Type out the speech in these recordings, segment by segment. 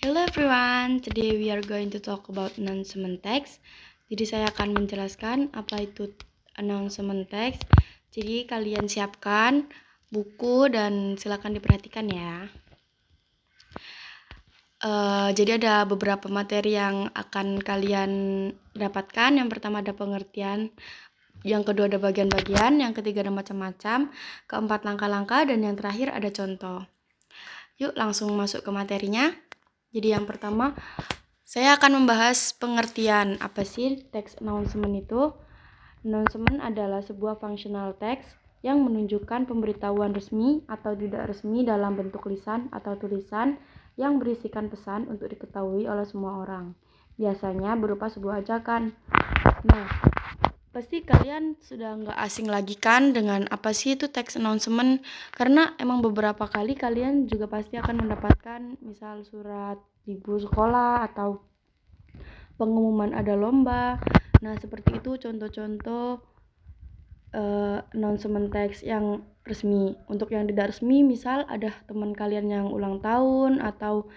Hello everyone, today we are going to talk about announcement text. Jadi saya akan menjelaskan apa itu announcement text. Jadi kalian siapkan buku dan silakan diperhatikan ya. Jadi ada beberapa materi yang akan kalian dapatkan. Yang pertama ada pengertian, yang kedua ada bagian-bagian, yang ketiga ada macam-macam, keempat langkah-langkah, dan yang terakhir ada contoh. Yuk langsung masuk ke materinya. Jadi yang pertama, saya akan membahas pengertian apa sih text announcement itu. Announcement adalah sebuah functional text yang menunjukkan pemberitahuan resmi atau tidak resmi dalam bentuk lisan atau tulisan yang berisikan pesan untuk diketahui oleh semua orang. Biasanya berupa sebuah ajakan. Nah, pasti kalian sudah nggak asing lagi kan dengan apa sih itu text announcement, karena emang beberapa kali kalian juga pasti akan mendapatkan misal surat di buku sekolah atau pengumuman ada lomba. Nah, seperti itu contoh-contoh announcement text yang resmi. Untuk yang tidak resmi, misal ada teman kalian yang ulang tahun atau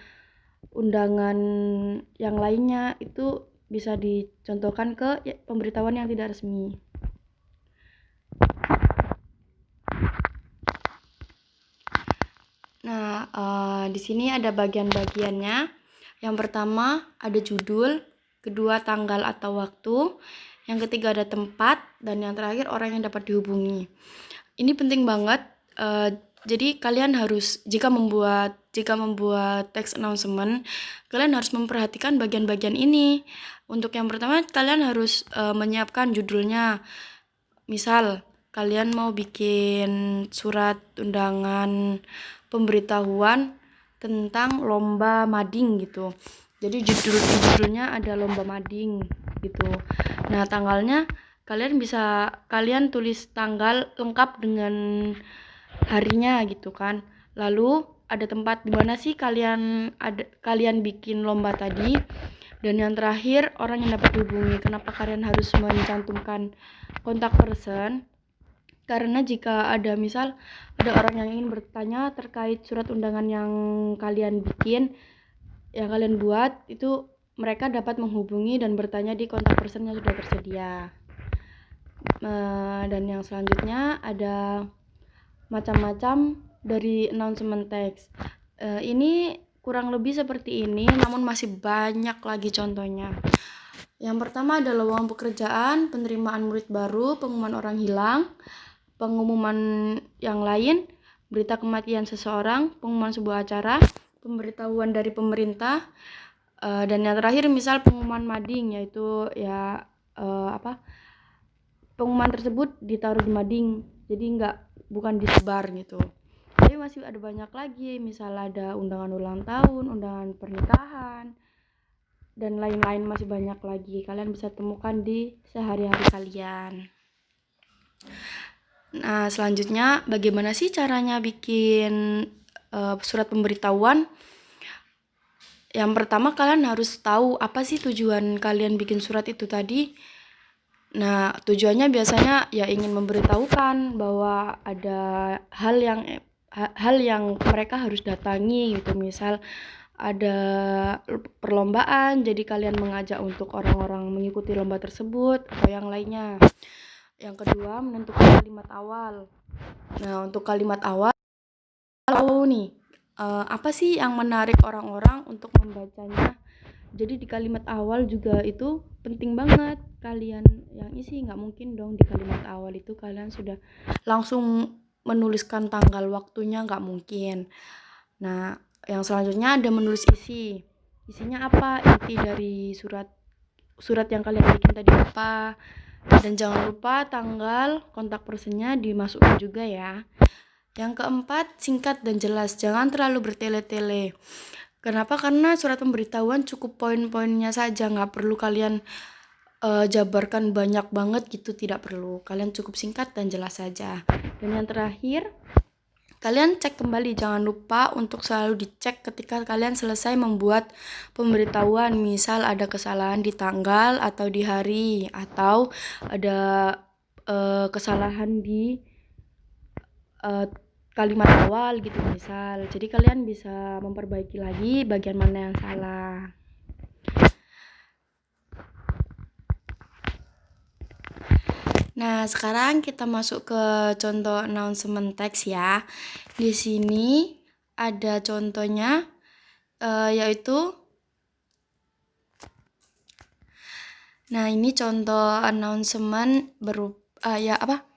undangan yang lainnya, itu bisa dicontohkan ke pemberitahuan yang tidak resmi. Nah, di sini ada bagian-bagiannya. Yang pertama ada judul, kedua tanggal atau waktu, yang ketiga ada tempat, dan yang terakhir orang yang dapat dihubungi. Ini penting banget. Jadi kalian harus jika membuat text announcement, kalian harus memperhatikan bagian-bagian ini. Untuk yang pertama, kalian harus menyiapkan judulnya. Misal kalian mau bikin surat undangan pemberitahuan tentang lomba mading gitu. Jadi judulnya ada lomba mading gitu. Nah, tanggalnya kalian tulis tanggal lengkap dengan harinya gitu kan. Lalu ada tempat di mana sih kalian bikin lomba tadi, dan yang terakhir orang yang dapat dihubungi. Kenapa kalian harus mencantumkan kontak person? Karena jika ada orang yang ingin bertanya terkait surat undangan yang kalian bikin, yang kalian buat, itu mereka dapat menghubungi dan bertanya di kontak person yang sudah tersedia. Dan yang selanjutnya ada macam-macam dari announcement text. Ini kurang lebih seperti ini, namun masih banyak lagi contohnya. Yang pertama adalah lowongan pekerjaan, penerimaan murid baru, pengumuman orang hilang, pengumuman yang lain, berita kematian seseorang, pengumuman sebuah acara, pemberitahuan dari pemerintah, dan yang terakhir misal pengumuman mading, yaitu pengumuman tersebut ditaruh di mading, jadi bukan disebar gitu. Tapi masih ada banyak lagi, misal ada undangan ulang tahun, undangan pernikahan, dan lain-lain, masih banyak lagi. Kalian bisa temukan di sehari-hari kalian. Nah, selanjutnya bagaimana sih caranya bikin surat pemberitahuan? Yang pertama, kalian harus tahu apa sih tujuan kalian bikin surat itu tadi. Nah, tujuannya biasanya ya ingin memberitahukan bahwa ada hal yang mereka harus datangi gitu. Misal ada perlombaan, jadi kalian mengajak untuk orang-orang mengikuti lomba tersebut atau yang lainnya. Yang kedua, menentukan kalimat awal. Nah, untuk kalimat awal, apa sih yang menarik orang-orang untuk membacanya? Jadi di kalimat awal juga itu penting banget kalian yang isi. Nggak mungkin dong di kalimat awal itu kalian sudah langsung menuliskan tanggal waktunya, nggak mungkin. Nah, yang selanjutnya ada menulis isi. Isinya apa? Inti dari surat yang kalian bikin tadi apa? Dan jangan lupa tanggal kontak personnya dimasukkan juga ya. Yang keempat, singkat dan jelas. Jangan terlalu bertele-tele. Kenapa? Karena surat pemberitahuan cukup poin-poinnya saja, nggak perlu kalian jabarkan banyak banget gitu, tidak perlu. Kalian cukup singkat dan jelas saja. Dan yang terakhir, kalian cek kembali. Jangan lupa untuk selalu dicek ketika kalian selesai membuat pemberitahuan. Misal ada kesalahan di tanggal atau di hari, atau ada kesalahan di kalimat awal gitu misal. Jadi kalian bisa memperbaiki lagi bagian mana yang salah. Nah, sekarang kita masuk ke contoh announcement text ya. Di sini ada contohnya yaitu ini contoh announcement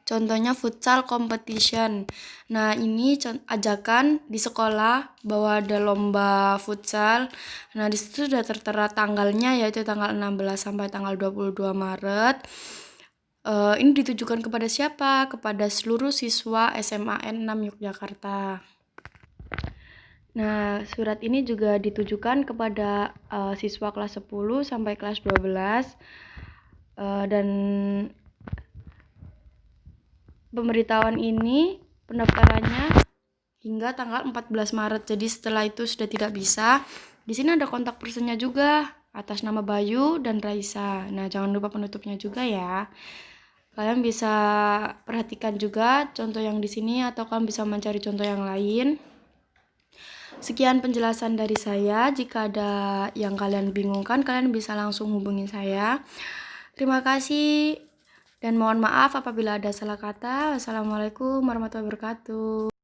contohnya futsal competition. Nah, ini ajakan di sekolah bahwa ada lomba futsal. Nah, di situ sudah tertera tanggalnya yaitu tanggal 16 sampai tanggal 22 Maret. Ini ditujukan kepada siapa? Kepada seluruh siswa SMAN 6 Yogyakarta. Nah, surat ini juga ditujukan kepada siswa kelas 10 sampai kelas 12 dan pemberitahuan ini pendaftarannya hingga tanggal 14 Maret. Jadi setelah itu sudah tidak bisa. Di sini ada kontak personnya juga atas nama Bayu dan Raisa. Nah, jangan lupa penutupnya juga ya. Kalian bisa perhatikan juga contoh yang di sini atau kalian bisa mencari contoh yang lain. Sekian penjelasan dari saya. Jika ada yang kalian bingungkan, kalian bisa langsung hubungi saya. Terima kasih dan mohon maaf apabila ada salah kata. Wassalamualaikum warahmatullahi wabarakatuh.